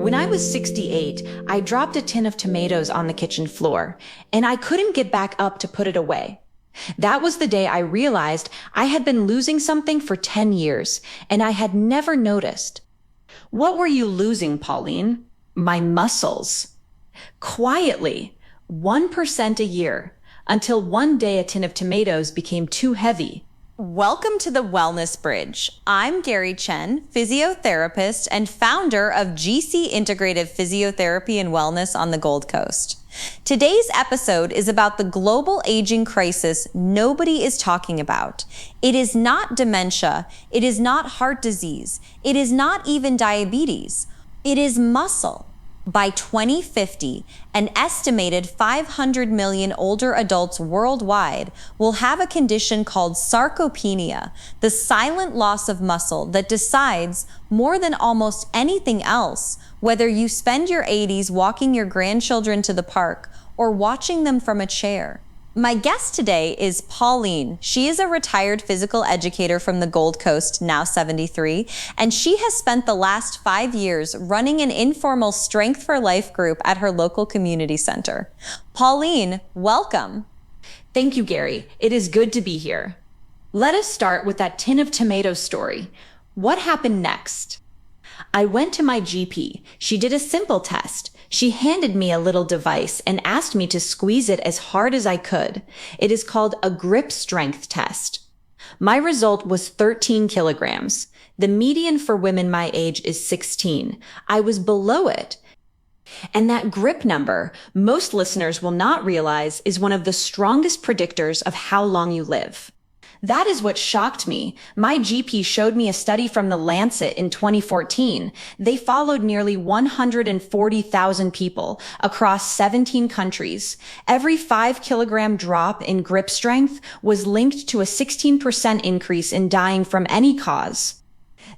When I was 68, I dropped a tin of tomatoes on the kitchen floor, and I couldn't get back up to put it away. That was the day I realized I had been losing something for 10 years, and I had never noticed. What were you losing, Pauline? My muscles. Quietly, 1% a year, until one day a tin of tomatoes became too heavy. Welcome to the Wellness Bridge. I'm Gary Chen, physiotherapist and founder of GC Integrative Physiotherapy and Wellness on the Gold Coast. Today's episode is about the global aging crisis nobody is talking about. It is not dementia. It is not heart disease. It is not even diabetes. It is muscle. By 2050, an estimated 500 million older adults worldwide will have a condition called sarcopenia, the silent loss of muscle that decides, more than almost anything else, whether you spend your 80s walking your grandchildren to the park or watching them from a chair. My guest today is Pauline. She is a retired physical educator from the Gold Coast, now 73, and she has spent the last 5 years running an informal Strength for Life group at her local community center. Pauline, welcome. Thank you, Gary. It is good to be here. Let us start with that tin of tomatoes story. What happened next? I went to my GP. She did a simple test. She handed me a little device and asked me to squeeze it as hard as I could. It is called a grip strength test. My result was 13 kilograms. The median for women my age is 16. I was below it. And that grip number, most listeners will not realize, is one of the strongest predictors of how long you live. That is what shocked me. My GP showed me a study from the Lancet in 2014. They followed nearly 140,000 people across 17 countries. Every 5-kilogram drop in grip strength was linked to a 16% increase in dying from any cause.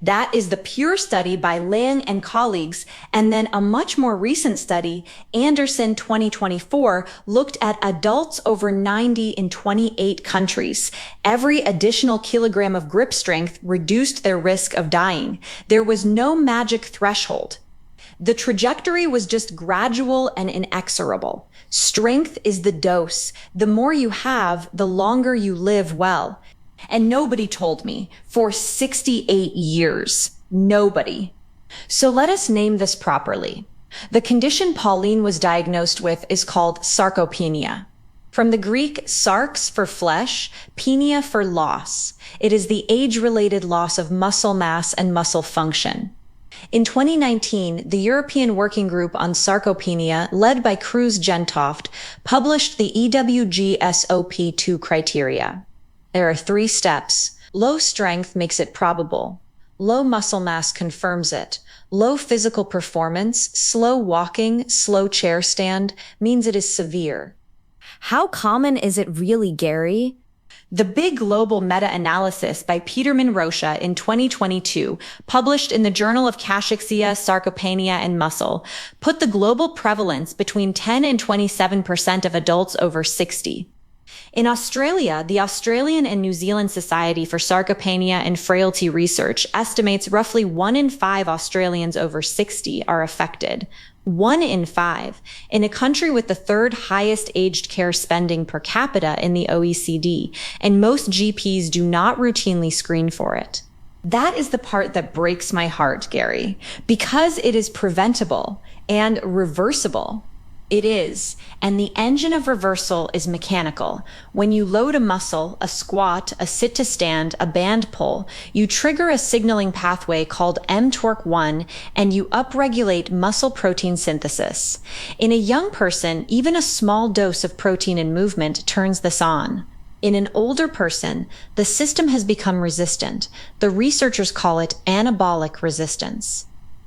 That is the pure study by Lang and colleagues, and then a much more recent study, Anderson 2024, looked at adults over 90 in 28 countries. Every additional kilogram of grip strength reduced their risk of dying. There was no magic threshold. The trajectory was just gradual and inexorable. Strength is the dose. The more you have, the longer you live well. And nobody told me for 68 years. Nobody. So let us name this properly. The condition Pauline was diagnosed with is called sarcopenia. From the Greek sarx for flesh, penia for loss. It is the age-related loss of muscle mass and muscle function. In 2019, the European Working Group on Sarcopenia, led by Cruz Gentoft, published the EWG-SOP2 criteria. There are 3 steps. Low strength makes it probable. Low muscle mass confirms it. Low physical performance, slow walking, slow chair stand means it is severe. How common is it really, Gary? The big global meta-analysis by Peterman Rocha in 2022, published in the Journal of Cachexia, Sarcopenia, and Muscle, put the global prevalence between 10 and 27% of adults over 60. In Australia, the Australian and New Zealand Society for Sarcopenia and Frailty Research estimates roughly 1 in 5 Australians over 60 are affected. 1 in 5, in a country with the 3rd highest aged care spending per capita in the OECD, and most GPs do not routinely screen for it. That is the part that breaks my heart, Gary, because it is preventable and reversible. It is, and the engine of reversal is mechanical. When you load a muscle, a squat, a sit to stand, a band pull, you trigger a signaling pathway called mTORC1 and you upregulate muscle protein synthesis. In a young person, even a small dose of protein in movement turns this on. In an older person, the system has become resistant. The researchers call it anabolic resistance.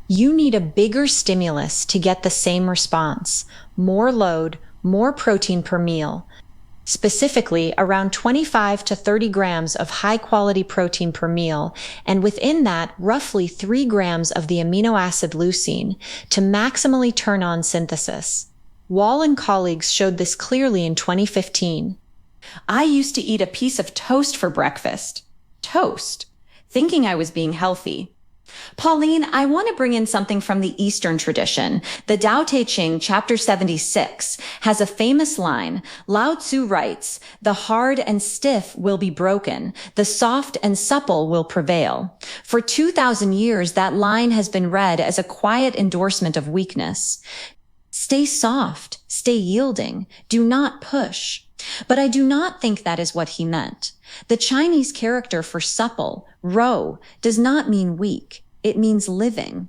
You need a bigger stimulus to get the same response. More load, more protein per meal. Specifically, around 25 to 30 grams of high-quality protein per meal, and within that, roughly 3 grams of the amino acid leucine to maximally turn on synthesis. Wall and colleagues showed this clearly in 2015. I used to eat a piece of toast for breakfast. Toast. Thinking I was being healthy. Pauline, I want to bring in something from the Eastern tradition. The Tao Te Ching, chapter 76, has a famous line. Lao Tzu writes, "The hard and stiff will be broken. The soft and supple will prevail." For 2,000 years, that line has been read as a quiet endorsement of weakness. Stay soft, stay yielding, do not push. But I do not think that is what he meant. The Chinese character for supple, rou, does not mean weak. It means living.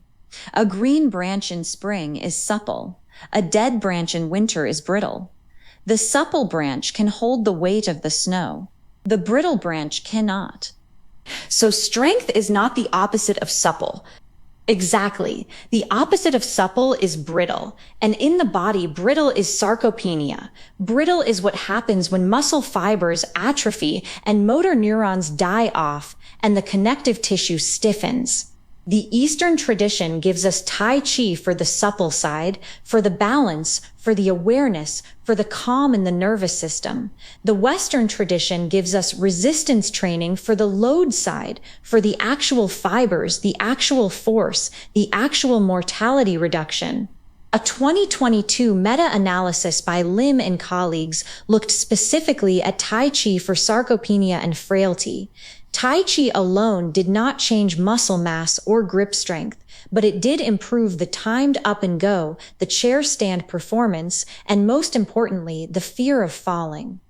A green branch in spring is supple. A dead branch in winter is brittle. The supple branch can hold the weight of the snow. The brittle branch cannot. So strength is not the opposite of supple. Exactly. The opposite of supple is brittle. And in the body, brittle is sarcopenia. Brittle is what happens when muscle fibers atrophy and motor neurons die off and the connective tissue stiffens. The Eastern tradition gives us Tai Chi for the supple side, for the balance, for the awareness, for the calm in the nervous system. The Western tradition gives us resistance training for the load side, for the actual fibers, the actual force, the actual mortality reduction. A 2022 meta-analysis by Lim and colleagues looked specifically at Tai Chi for sarcopenia and frailty. Tai Chi alone did not change muscle mass or grip strength, but it did improve the timed up and go, the chair stand performance, and most importantly, the fear of falling.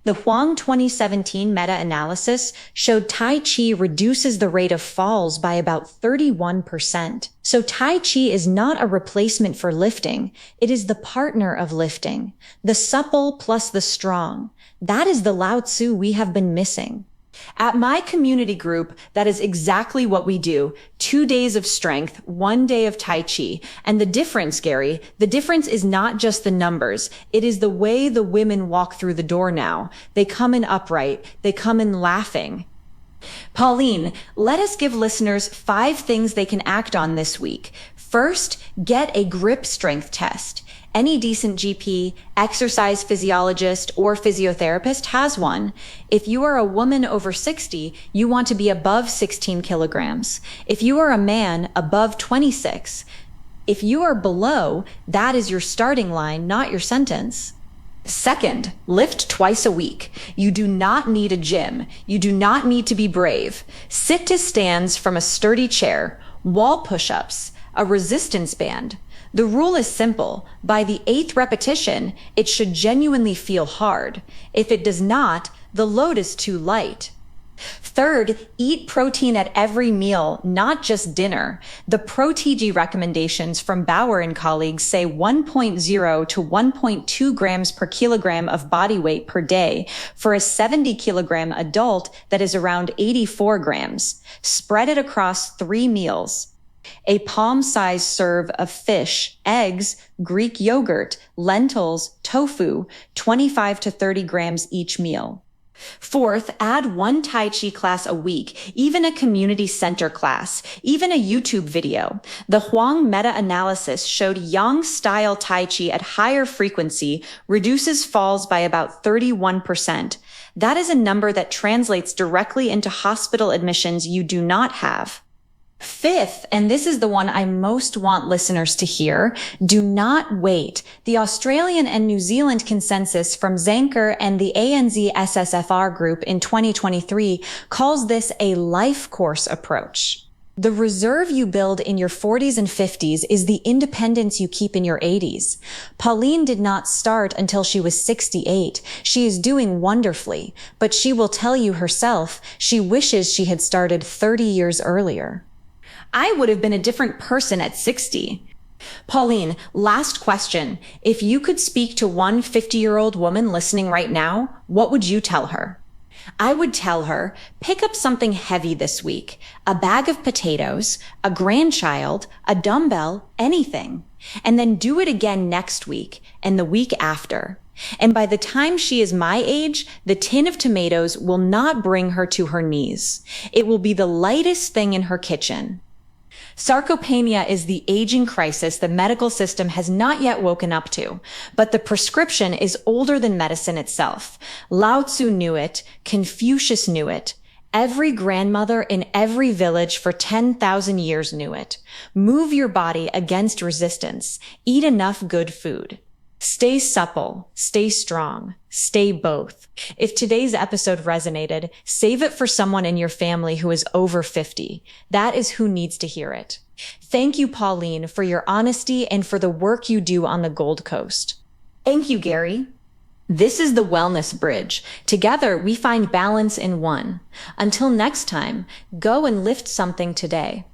The Huang 2017 meta-analysis showed Tai Chi reduces the rate of falls by about 31%. So Tai Chi is not a replacement for lifting. It is the partner of lifting. The supple plus the strong. That is the Lao Tzu we have been missing. At my community group, that is exactly what we do. 2 days of strength, 1 day of Tai Chi. And the difference, Gary, the difference is not just the numbers. It is the way the women walk through the door now. They come in upright. They come in laughing. Pauline, let us give listeners 5 things they can act on this week. First, get a grip strength test. Any decent GP, exercise physiologist, or physiotherapist has one. If you are a woman over 60, you want to be above 16 kilograms. If you are a man, above 26. If you are below, that is your starting line, not your sentence. Second, lift twice a week. You do not need a gym. You do not need to be brave. Sit to stands from a sturdy chair, wall push-ups, a resistance band. The rule is simple. By the 8th repetition, it should genuinely feel hard. If it does not, the load is too light. Third, eat protein at every meal, not just dinner. The ProTG recommendations from Bauer and colleagues say 1.0 to 1.2 grams per kilogram of body weight per day for a 70 kilogram adult that is around 84 grams. Spread it across 3 meals. A palm-sized serve of fish, eggs, Greek yogurt, lentils, tofu, 25 to 30 grams each meal. Fourth, add 1 Tai Chi class a week, even a community center class, even a YouTube video. The Huang meta-analysis showed Yang-style Tai Chi at higher frequency reduces falls by about 31%. That is a number that translates directly into hospital admissions you do not have. Fifth, and this is the one I most want listeners to hear, do not wait. The Australian and New Zealand consensus from Zanker and the ANZ SSFR group in 2023 calls this a life course approach. The reserve you build in your 40s and 50s is the independence you keep in your 80s. Pauline did not start until she was 68. She is doing wonderfully, but she will tell you herself she wishes she had started 30 years earlier. I would have been a different person at 60. Pauline, last question. If you could speak to one 50-year-old woman listening right now, what would you tell her? I would tell her, pick up something heavy this week. A bag of potatoes, a grandchild, a dumbbell, anything. And then do it again next week and the week after. And by the time she is my age, the tin of tomatoes will not bring her to her knees. It will be the lightest thing in her kitchen. Sarcopenia is the aging crisis the medical system has not yet woken up to, but the prescription is older than medicine itself. Lao Tzu knew it, Confucius knew it, Every grandmother in every village for 10,000 years knew it. Move your body against resistance. Eat enough good food. Stay supple, stay strong, stay both. If today's episode resonated, save it for someone in your family who is over 50. That is who needs to hear it. Thank you, Pauline, for your honesty and for the work you do on the Gold Coast. Thank you, Gary. This is the Wellness Bridge. Together, we find balance in one. Until next time, go and lift something today.